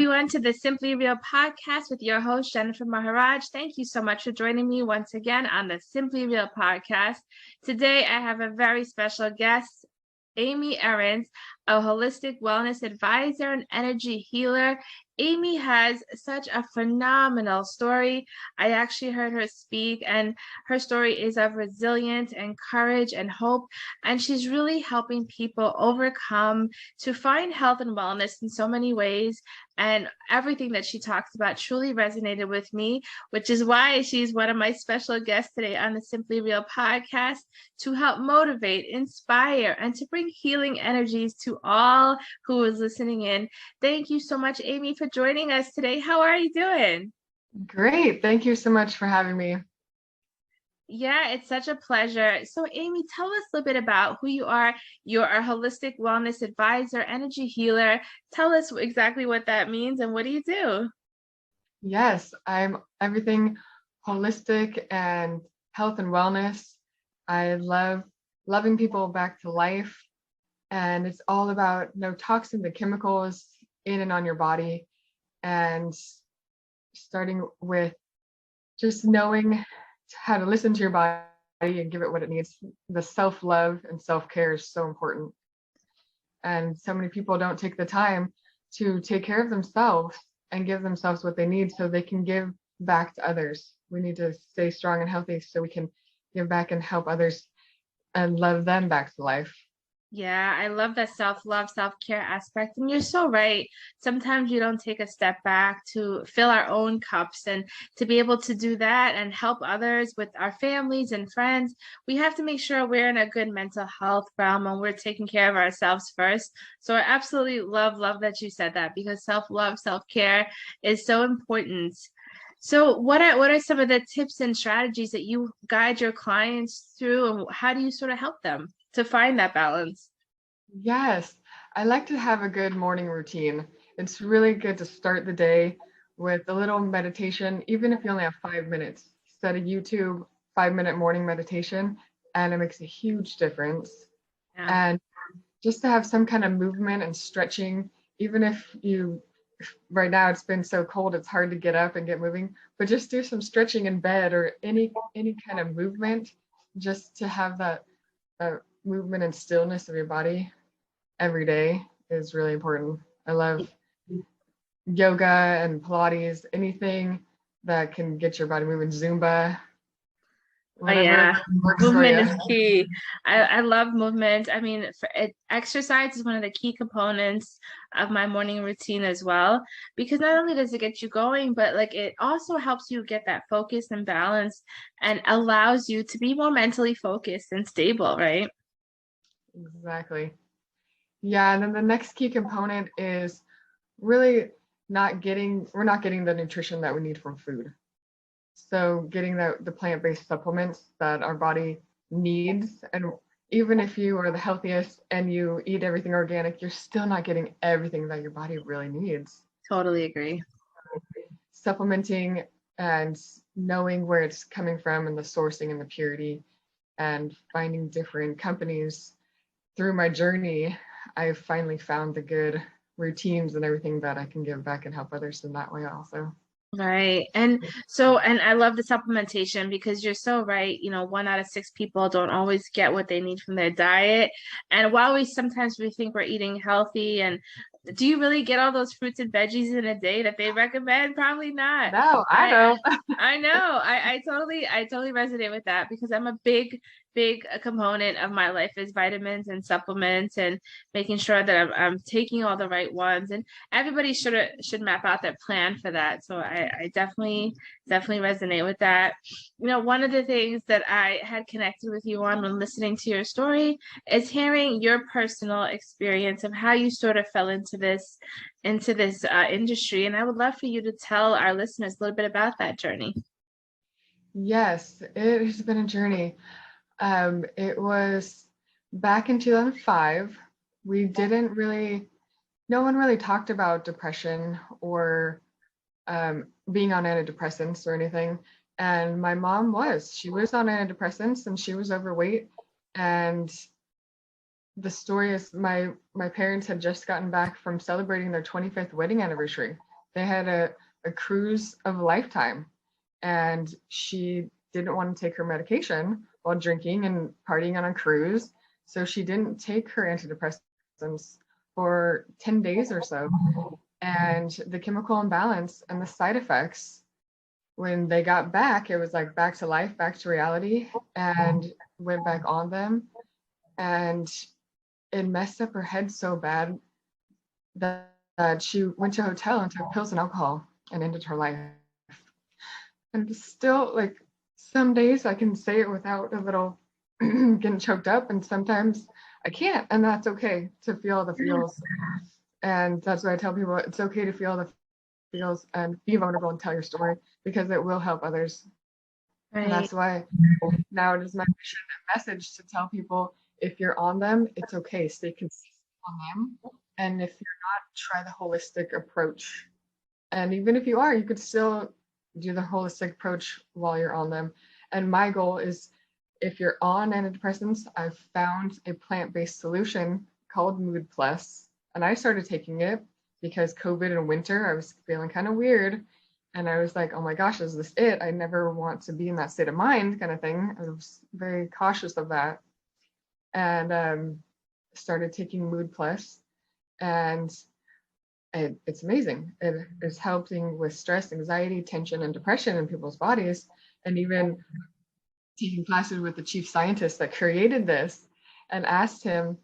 everyone, to the Simply Real podcast with your host, Jennifer Maharaj. Thank you so much for joining me once again on the Simply Real podcast. Today, I have a very special guest, Amy Arends, a holistic wellness advisor and energy healer. Amy has such a phenomenal story. I actually heard her speak, and her story is of resilience and courage and hope. And she's really helping people overcome to find health and wellness in so many ways. And everything that she talks about truly resonated with me, which is why she's one of my special guests today on the Simply Real podcast to help motivate, inspire, and to bring healing energies to all who is listening in. Thank you so much, Amy, for joining us today. How are you doing? Great. Thank you so much for having me. Yeah, it's such a pleasure. So, Amy, tell us a little bit about who you are. You're a holistic wellness advisor, energy healer. Tell us exactly what that means and what do you do? Yes, I'm everything holistic and health and wellness. I love loving people back to life. And it's all about no toxins and chemicals in and on your body. And starting with just knowing how to listen to your body and give it what it needs. The self-love and self-care is so important. And so many people don't take the time to take care of themselves and give themselves what they need so they can give back to others. We need to stay strong and healthy so we can give back and help others and love them back to life. Yeah, I love that self-love, self-care aspect. And you're so right. Sometimes we don't take a step back to fill our own cups, and to be able to do that and help others with our families and friends, we have to make sure we're in a good mental health realm and we're taking care of ourselves first. So I absolutely love that you said that, because self-love, self-care is so important. So what are some of the tips and strategies that you guide your clients through, and how do you sort of help them to find that balance? Yes, I like to have a good morning routine. It's really good to start the day with a little meditation, even if you only have 5 minutes. Set a YouTube 5-minute morning meditation, and it makes a huge difference. Yeah. And just to have some kind of movement and stretching, even if right now it's been so cold, it's hard to get up and get moving, but just do some stretching in bed or any kind of movement, just to have that movement and stillness of your body every day is really important. I love yoga and Pilates, anything that can get your body moving, Zumba, whatever works for Movement you. is key. I love movement. I mean, exercise is one of the key components of my morning routine as well, because not only does it get you going, but like it also helps you get that focus and balance and allows you to be more mentally focused and stable, right? Exactly. Yeah, and then the next key component is really we're not getting the nutrition that we need from food. So getting the plant-based supplements that our body needs. And even if you are the healthiest and you eat everything organic, you're still not getting everything that your body really needs. Totally agree. Supplementing and knowing where it's coming from and the sourcing and the purity, and finding different companies. Through my journey, I've finally found the good routines and everything that I can give back and help others in that way also. Right. And I love the supplementation, because you're so right. You know, 1 out of 6 people don't always get what they need from their diet. And while we think we're eating healthy, and do you really get all those fruits and veggies in a day that they recommend? Probably not. No, I don't. I know. I totally resonate with that, because I'm a big component of my life is vitamins and supplements, and making sure that I'm taking all the right ones. And everybody should map out their plan for that. So I definitely resonate with that. You know, one of the things that I had connected with you on when listening to your story is hearing your personal experience of how you sort of fell into this industry. And I would love for you to tell our listeners a little bit about that journey. Yes, it has been a journey. It was back in 2005. No one really talked about depression or being on antidepressants or anything. And my mom she was on antidepressants and she was overweight. And the story is my parents had just gotten back from celebrating their 25th wedding anniversary. they had a cruise of a lifetime, and she didn't want to take her medication while drinking and partying on a cruise. So she didn't take her antidepressants for 10 days or so. And the chemical imbalance and the side effects, when they got back, it was like back to life, back to reality, and went back on them. And it messed up her head so bad that she went to a hotel and took pills and alcohol and ended her life. And still, like, some days I can say it without a little getting choked up, and sometimes I can't, and that's okay to feel the feels. And that's why I tell people it's okay to feel the feels and be vulnerable and tell your story, because it will help others. Right. And that's why now it is my mission and message to tell people, if you're on them, it's okay, stay consistent on them. And if you're not, try the holistic approach. And even if you are, you could still do the holistic approach while you're on them. And my goal is, if you're on antidepressants, I've found a plant-based solution called Mood Plus. And I started taking it because COVID and winter, I was feeling kind of weird. And I was like, oh my gosh, is this it? I never want to be in that state of mind, kind of thing. I was very cautious of that. And started taking Mood Plus. And it's amazing. It is helping with stress, anxiety, tension, and depression in people's bodies. And even taking classes with the chief scientist that created this, and asked him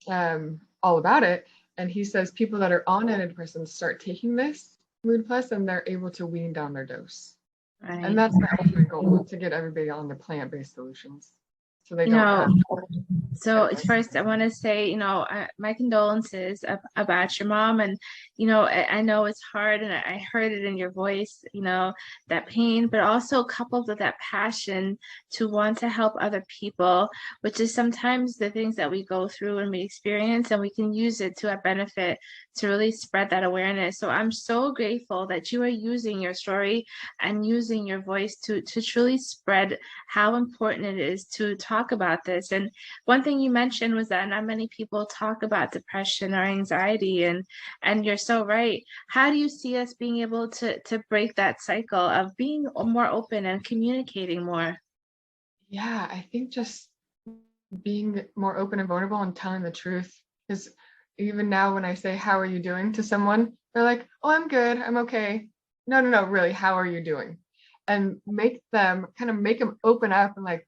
all about it. And he says people that are on antidepressants start taking this Mood Plus, and they're able to wean down their dose. Right. And that's my ultimate goal, to get everybody on the plant-based solutions, so they don't have. So first I want to say, my condolences about your mom. And, I know it's hard, and I heard it in your voice, that pain, but also coupled with that passion to want to help other people, which is sometimes the things that we go through and we experience, and we can use it to our benefit to really spread that awareness. So I'm so grateful that you are using your story and using your voice to truly spread how important it is to talk about this. And one thing you mentioned was that not many people talk about depression or anxiety, and you're so right. How do you see us being able to break that cycle of being more open and communicating more? Yeah, I think just being more open and vulnerable and telling the truth. Because even now when I say, how are you doing to someone, they're like, oh, I'm good, I'm okay. No, really, how are you doing? And make them open up and like,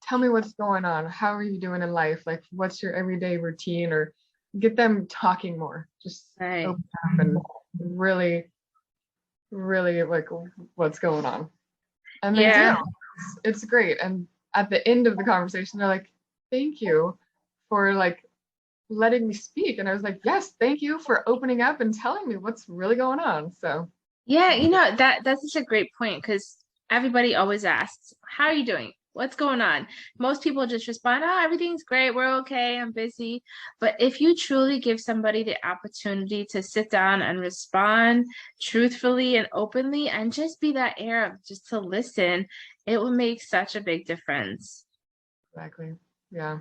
tell me what's going on. How are you doing in life? Like, what's your everyday routine? Or get them talking more. Just Right. open up and really, really like what's going on. And they do. It's great. And at the end of the conversation, they're like, thank you for like letting me speak. And I was like, yes, thank you for opening up and telling me what's really going on. So Yeah, that's such a great point, because everybody always asks, how are you doing? What's going on? Most people just respond, oh, everything's great, we're okay, I'm busy. But if you truly give somebody the opportunity to sit down and respond truthfully and openly, and just be that air of just to listen, it will make such a big difference. exactly. Yeah.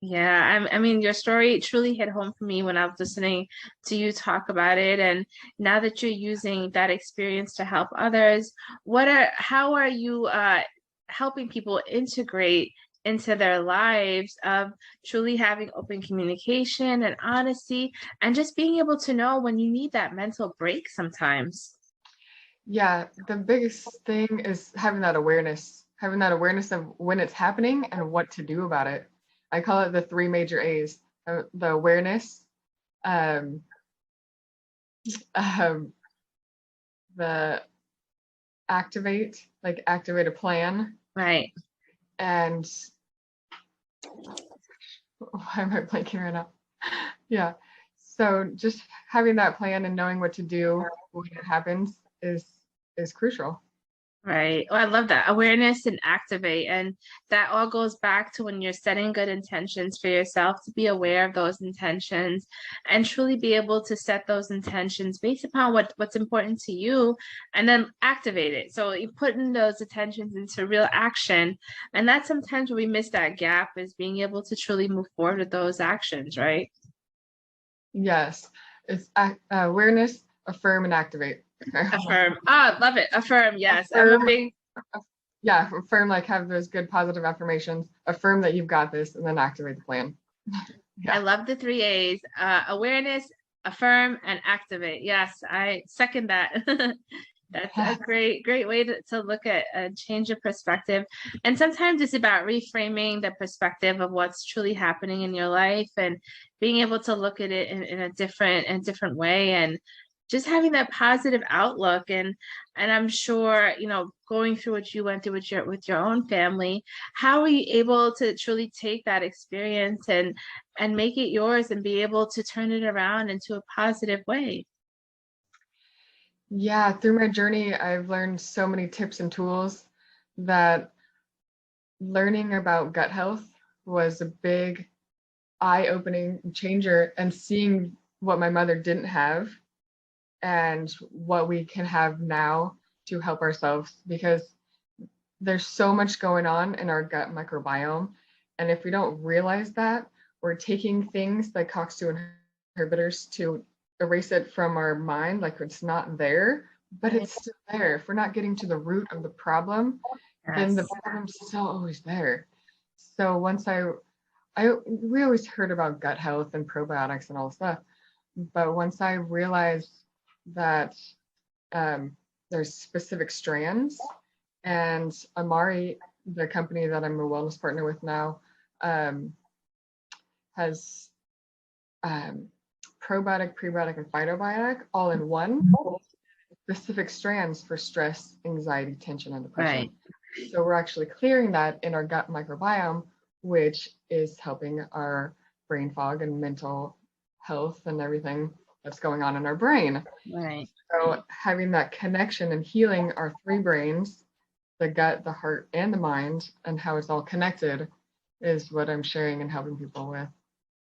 Yeah, I mean, your story truly hit home for me when I was listening to you talk about it. And now that you're using that experience to help others, how are you helping people integrate into their lives of truly having open communication and honesty, and just being able to know when you need that mental break sometimes? Yeah, the biggest thing is having that awareness of when it's happening and what to do about it. I call it the 3 major A's: the awareness, um, the activate a plan. Right. And why am I blanking right now? Yeah. So just having that plan and knowing what to do when it happens is crucial. Right. Oh, I love that. Awareness and activate. And that all goes back to when you're setting good intentions for yourself, to be aware of those intentions and truly be able to set those intentions based upon what's important to you, and then activate it. So you put in those intentions into real action. And that's sometimes where we miss that gap, is being able to truly move forward with those actions, right? Yes. It's awareness, affirm and activate. Affirm. Oh, love it. Affirm. Yes. I'm Affirm, a big, yeah, affirm, like have those good positive affirmations, affirm that you've got this, and then activate the plan. I Yeah. love the 3 A's, awareness, affirm, and activate. Yes, I second that. That's a great way to look at and change your perspective. And sometimes it's about reframing the perspective of what's truly happening in your life and being able to look at it in a different way, and just having that positive outlook. And I'm sure, going through what you went through with your own family, how are you able to truly take that experience and make it yours and be able to turn it around into a positive way? Yeah, through my journey, I've learned so many tips and tools that learning about gut health was a big eye-opening changer, and seeing what my mother didn't have and what we can have now to help ourselves, because there's so much going on in our gut microbiome. And if we don't realize that, we're taking things like COX-2 inhibitors to erase it from our mind, like it's not there, but it's still there. If we're not getting to the root of the problem, then the problem's still always there. So once we always heard about gut health and probiotics and all stuff, but once I realized that there's specific strands, and Amari, the company that I'm a wellness partner with now, has probiotic, prebiotic, and phytobiotic all in one, specific strands for stress, anxiety, tension, and depression. Right. So we're actually clearing that in our gut microbiome, which is helping our brain fog and mental health and everything that's going on in our brain. Right. So having that connection and healing our three brains, the gut, the heart, and the mind, and how it's all connected, is what I'm sharing and helping people with.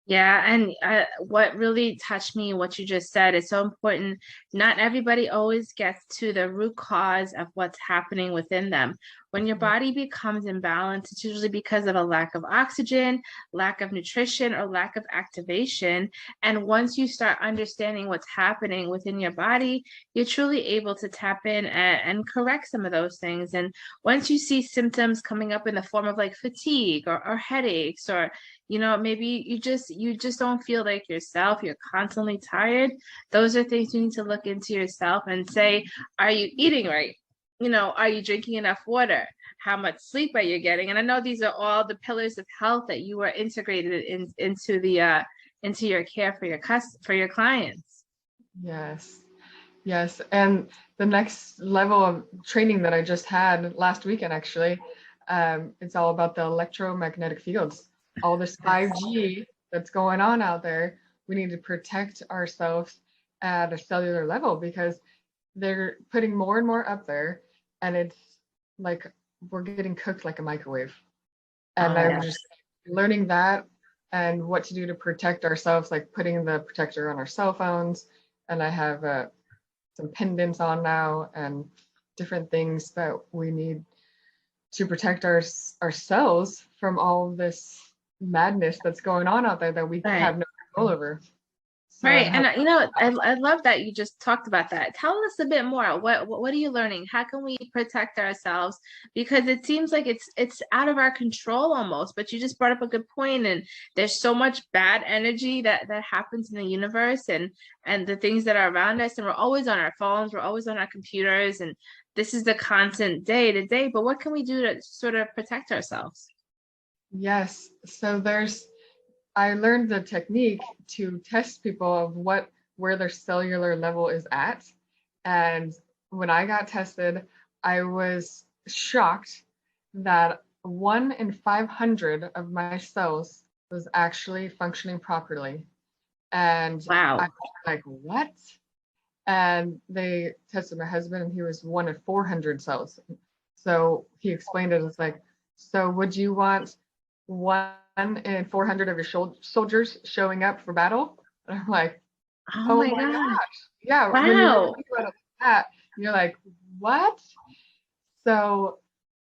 Yeah, and what really touched me, what you just said, is so important. Not everybody always gets to the root cause of what's happening within them. When your body becomes imbalanced, it's usually because of a lack of oxygen, lack of nutrition, or lack of activation. And once you start understanding what's happening within your body, you're truly able to tap in and correct some of those things. And once you see symptoms coming up in the form of like fatigue or headaches, or maybe you just don't feel like yourself, you're constantly tired, those are things you need to look into yourself and say, are you eating right? Are you drinking enough water? How much sleep are you getting? And I know these are all the pillars of health that you are integrated into your care for your clients. Yes. And the next level of training that I just had last weekend, actually, it's all about the electromagnetic fields. All this 5G that's going on out there, we need to protect ourselves at a cellular level, because they're putting more and more up there, and it's like we're getting cooked like a microwave. And I'm just learning that and what to do to protect ourselves, like putting the protector on our cell phones. And I have some pendants on now and different things that we need to protect ourselves from all this madness that's going on out there that we have no control over. So right. And I love that you just talked about that. Tell us a bit more. What are you learning? How can we protect ourselves? Because it seems like it's out of our control almost, but you just brought up a good point. And there's so much bad energy that happens in the universe and the things that are around us. And we're always on our phones, we're always on our computers, and this is the constant day to day. But what can we do to sort of protect ourselves? Yes. So I learned the technique to test people of where their cellular level is at. And when I got tested, I was shocked that 1 in 500 of my cells was actually functioning properly. And wow. I was like, what? And they tested my husband, and he was 1 in 400 cells. So he explained it as like, so would you want 1 in 400 of your soldiers showing up for battle? And I'm like, oh my gosh. Yeah. Wow. When you really think about it like that, you're like, what? So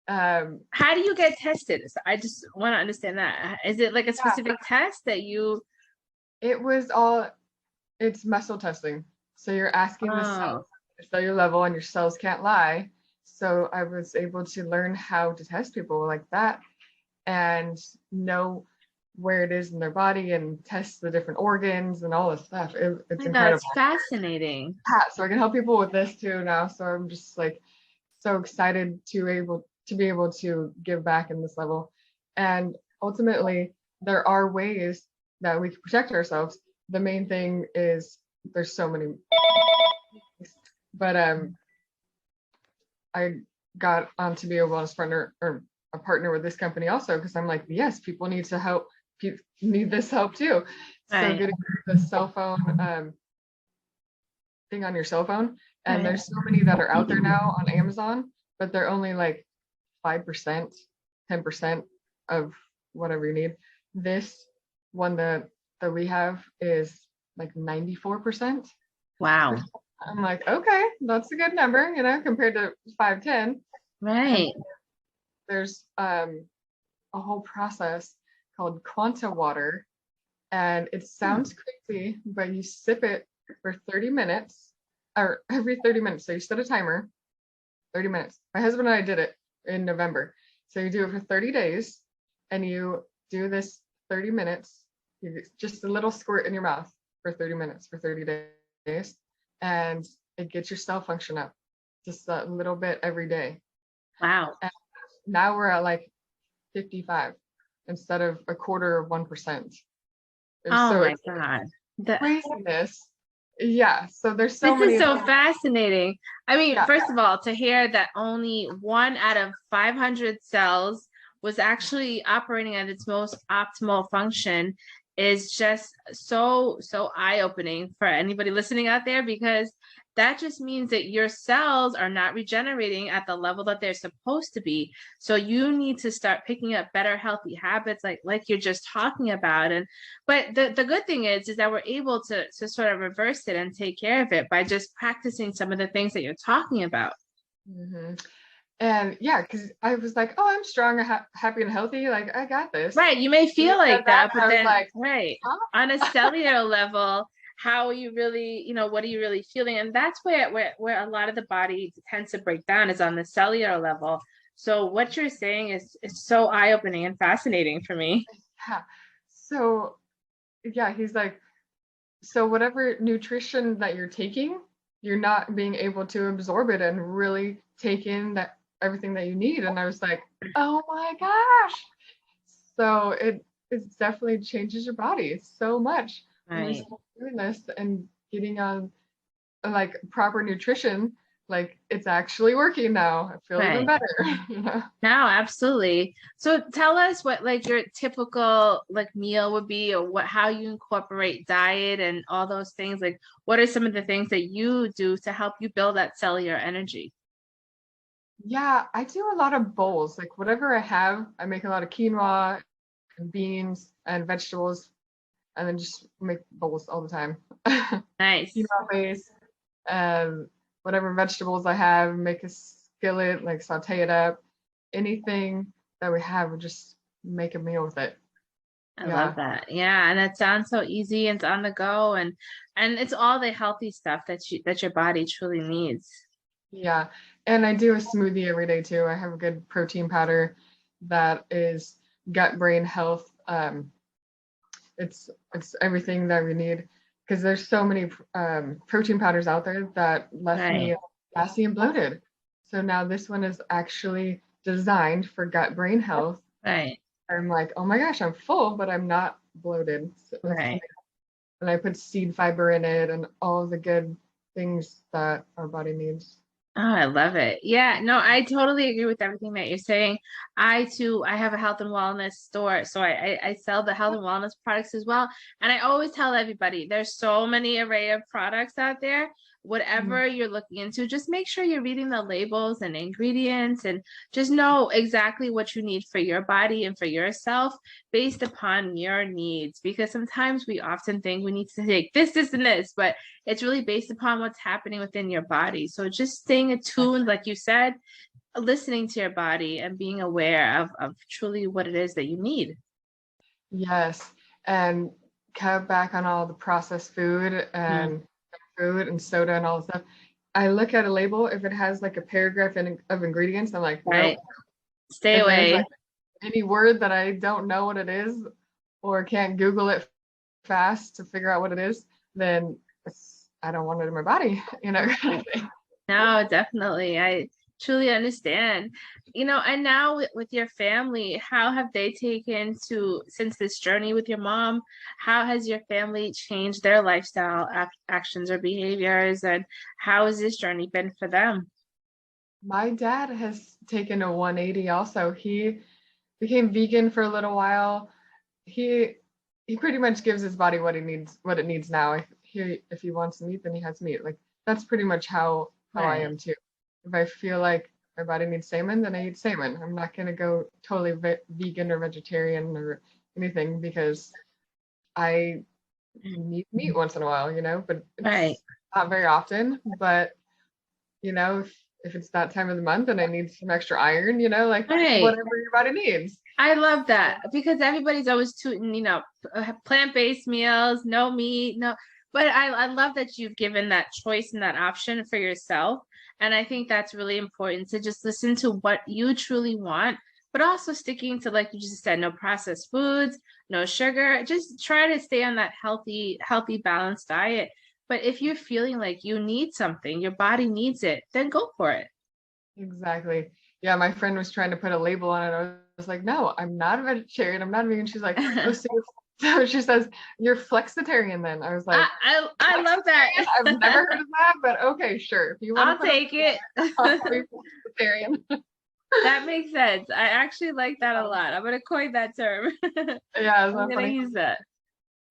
how do you get tested? I just want to understand that. Is it like a specific test that you? It's muscle testing. So you're asking the cells Oh, at the cellular level, and your cells can't lie. So I was able to learn how to test people like that and know where it is in their body and test the different organs and all this stuff. It's my God, incredible. it's fascinating. Yeah, so I can help people with this too now. So I'm just like so excited to be able to give back in this level. And ultimately, there are ways that we can protect ourselves. The main thing is there's so many, but I got on to be a wellness partner or a partner with this company also because I'm like, yes, people need to help. People need this help too. So Right. getting the cell phone thing on your cell phone, and Right. there's so many that are out there now on Amazon, but they're only like 5%, 10% of whatever you need. This one that we have is like 94%. Wow. I'm like, okay, that's a good number, compared to 510. And Right. there's a whole process called Quanta water, and it Hmm. sounds crazy, but you sip it for 30 minutes, or every 30 minutes. So you set a timer, 30 minutes. My husband and I did it in November. So you do it for 30 days, and you do this 30 minutes, just a little squirt in your mouth for 30 minutes for 30 days, and it gets your cell function up just a little bit every day. Wow. And now we're at like 55 instead of a quarter of 1%. Oh So my it's God. The, craziness. Yeah. So there's so this is many. so fascinating. I mean, Yeah. first of all, to hear that only 1 out of 500 cells was actually operating at its most optimal function is just so eye-opening for anybody listening out there, because that just means that your cells are not regenerating at the level that they're supposed to be. So you need to start picking up better healthy habits like you're just talking about. And but the good thing is that we're able to sort of reverse it and take care of it by just practicing some of the things that you're talking about. hmm And yeah, because I was like, oh, I'm strong, happy, and healthy. Like, I got this. Right. You may And you feel said like that, that, but and I was then, like, right, on a huh? cellular level, how are you really, what are you really feeling? And that's where a lot of the body tends to break down, is on the cellular level. So what you're saying is so eye-opening and fascinating for me. Yeah. So yeah, he's like, so whatever nutrition that you're taking, you're not being able to absorb it and really take in that everything that you need. And I was like, oh my gosh. So it definitely changes your body so much when we Right. start doing this and getting on like proper nutrition. Like it's actually working now. I feel even Right. better. No, absolutely. So tell us what like your typical like meal would be, or what how you incorporate diet and all those things. Like what are some of the things that you do to help you build that cellular energy? Yeah, I do a lot of bowls. Like whatever I have, I make a lot of quinoa and beans and vegetables, and then just make bowls all the time. Nice. Quinoa base, um, whatever vegetables I have, make a skillet, like saute it up. Anything that we have, we just make a meal with it. I love Yeah, that. Yeah, and it sounds so easy and it's on the go, and it's all the healthy stuff that your body truly needs. yeah. And I do a smoothie every day too. I have a good protein powder that is gut brain health. It's everything that we need because there's so many protein powders out there that left Right. me gassy and bloated. So now this one is actually designed for gut brain health. Right. I'm like, oh my gosh, I'm full, but I'm not bloated. So Right. and I put seed fiber in it and all the good things that our body needs. Oh, I love it. Yeah, no, I totally agree with everything that you're saying. I too, I have a health and wellness store, so I sell the health and wellness products as well. And I always tell everybody, there's so many array of products out there. Mm, Whatever you're looking into, just make sure you're reading the labels and ingredients, and just know exactly what you need for your body and for yourself based upon your needs. Because sometimes we often think we need to take this, and this, but it's really based upon what's happening within your body. So just staying attuned, like you said, listening to your body and being aware of truly what it is that you need. yes, and cut back on all the processed food Mm. and food and soda and all this stuff. I look at a label, if it has like a paragraph of ingredients, I'm like, Right. nope. Stay If there's away. like any word that I don't know what it is or can't Google it fast to figure out what it is, then I don't want it in my body, kind of thing. No, definitely. I truly understand. And now with your family, how have they taken to, since this journey with your mom, how has your family changed their lifestyle actions or behaviors? And how has this journey been for them? My dad has taken a 180 also. He became vegan for a little while. He he pretty much gives his body what it needs now. If he wants meat, then he has meat. Like that's pretty much how I Right. am too. If I feel like my body needs salmon, then I eat salmon. I'm not gonna go totally vegan or vegetarian or anything because I need meat once in a while, but Right. it's not very often. But if it's that time of the month and I need some extra iron, like Right. whatever your body needs. I love that because everybody's always tooting, plant-based meals, no meat, no. But I love that you've given that choice and that option for yourself. And I think that's really important to just listen to what you truly want, but also sticking to, like you just said, no processed foods, no sugar. Just try to stay on that healthy, balanced diet. But if you're feeling like you need something, your body needs it, then go for it. Exactly. Yeah, my friend was trying to put a label on it. I was like, no, I'm not a vegetarian. I'm not vegan. She's like, oh, so she says, you're flexitarian then. I was like, I love that. flexitarian? I've never heard of that, but okay, sure. If you want to I'll put a take it. I'll be flexitarian. That makes sense. I actually like that a lot. I'm gonna coin that term. Yeah, isn't I'm that gonna funny? use that.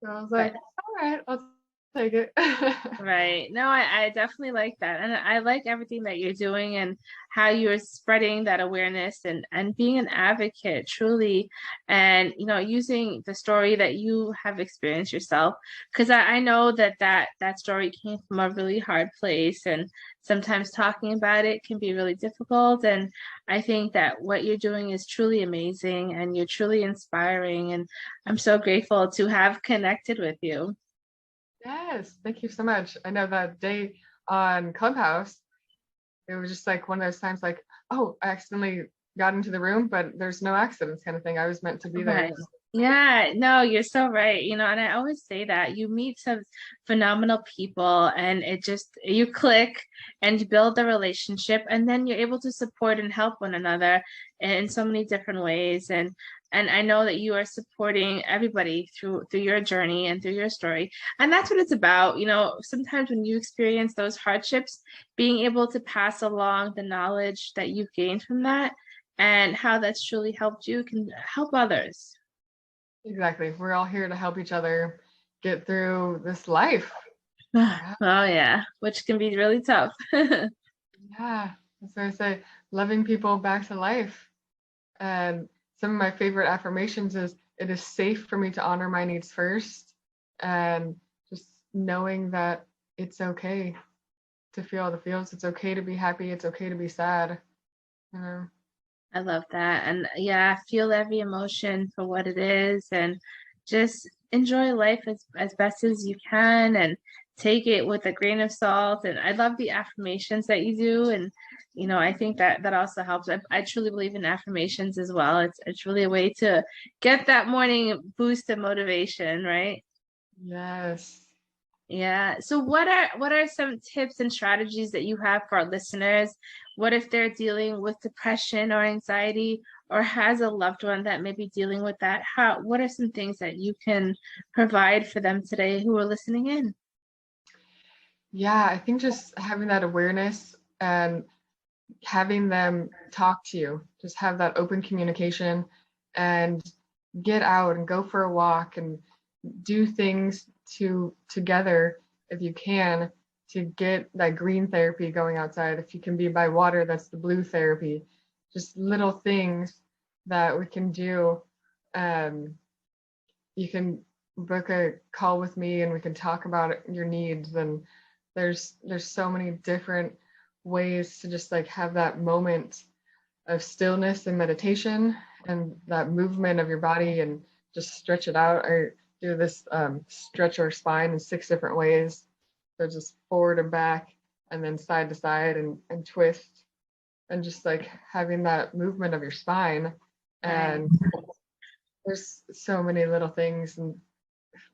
So I was But like, all right, I'll take it. right. No, I definitely like that. And I like everything that you're doing and how you're spreading that awareness and being an advocate truly and using the story that you have experienced yourself. Because I know that story came from a really hard place and sometimes talking about it can be really difficult. And I think that what you're doing is truly amazing and you're truly inspiring. And I'm so grateful to have connected with you. Yes, thank you so much. I know that day on Clubhouse, it was just like one of those times like, oh, I accidentally got into the room, but there's no accidents kind of thing. I was meant to be there. Right. Yeah, no, you're so right. And I always say that you meet some phenomenal people and you click and you build the relationship and then you're able to support and help one another in so many different ways. And I know that you are supporting everybody through your journey and through your story. And that's what it's about. Sometimes when you experience those hardships, being able to pass along the knowledge that you've gained from that and how that's truly helped you can help others. Exactly. We're all here to help each other get through this life. Yeah. Oh yeah, which can be really tough. Yeah. So I say loving people back to life. And some of my favorite affirmations is it is safe for me to honor my needs first. And just knowing that it's okay to feel the feels. It's okay to be happy. It's okay to be sad. You know? I love that. And yeah, feel every emotion for what it is and just enjoy life as best as you can and take it with a grain of salt. And I love the affirmations that you do. And I think that also helps. I truly believe in affirmations as well. It's really a way to get that morning boost of motivation, right? Yes. Yeah. So what are some tips and strategies that you have for our listeners? What if they're dealing with depression or anxiety or has a loved one that may be dealing with that? What are some things that you can provide for them today who are listening in? Yeah, I think just having that awareness and having them talk to you, just have that open communication and get out and go for a walk and do things together if you can to get that green therapy going outside. If you can be by water, that's the blue therapy. Just little things that we can do. Um, you can book a call with me and we can talk about your needs. And there's so many different ways to just like have that moment of stillness and meditation and that movement of your body and just stretch it out. I do this stretch our spine in 6 different ways. So just forward and back, and then side to side and twist, and just like having that movement of your spine. And there's so many little things, and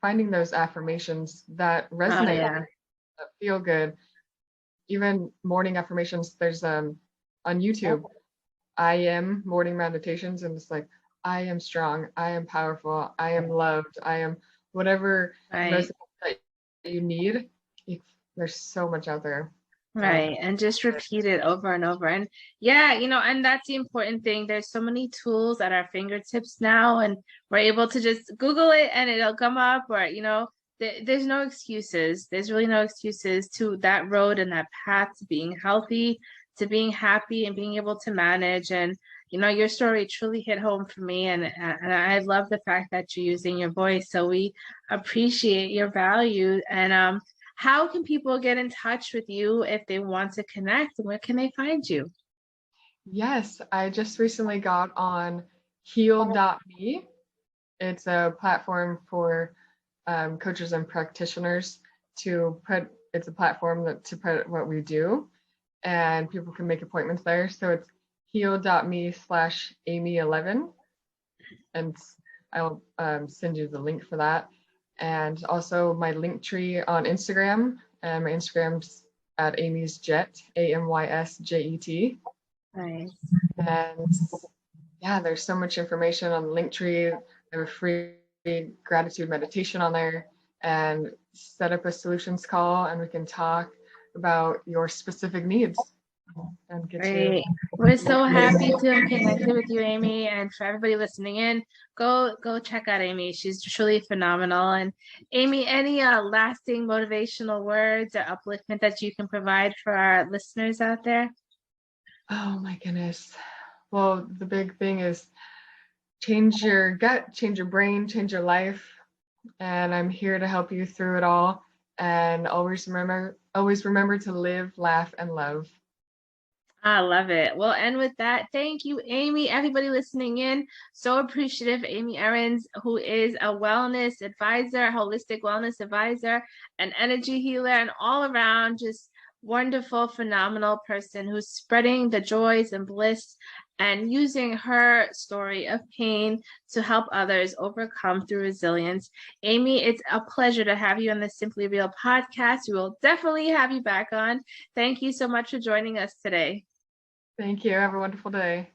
finding those affirmations that resonate, that feel good. Even morning affirmations, there's on YouTube, I am morning meditations, and it's like, I am strong, I am powerful, I am loved, I am whatever message that you need. There's so much out there. Right. And just repeat it over and over. And yeah, and that's the important thing. There's so many tools at our fingertips now, and we're able to just Google it and it'll come up, or, there's no excuses. There's really no excuses to that road and that path to being healthy, to being happy, and being able to manage. And, your story truly hit home for me. And I love the fact that you're using your voice. So we appreciate your value. And, how can people get in touch with you if they want to connect? Where can they find you? Yes, I just recently got on heal.me. It's a platform for coaches and practitioners it's a platform to put what we do, and people can make appointments there. So it's heal.me/Amy11, and I'll send you the link for that. And also my link tree on Instagram, and my Instagram's at Amy's Jet, AMYSJET. Nice. And yeah, there's so much information on the link tree. There are free gratitude meditation on there, and set up a solutions call, and we can talk about your specific needs and get Great. We're so happy to have connected with you, Amy. And for everybody listening in, go check out Amy. She's truly phenomenal. And Amy, any lasting motivational words or upliftment that you can provide for our listeners out there? Oh my goodness. Well, the big thing is change your gut, change your brain, change your life. And I'm here to help you through it all. And always remember to live, laugh, and love. I love it. Well, and with that, thank you, Amy. Everybody listening in, so appreciative. Amy Arends, who is a wellness advisor, holistic wellness advisor, an energy healer, and all around just wonderful, phenomenal person who's spreading the joys and bliss and using her story of pain to help others overcome through resilience. Amy, it's a pleasure to have you on the Simply Real podcast. We will definitely have you back on. Thank you so much for joining us today. Thank you. Have a wonderful day.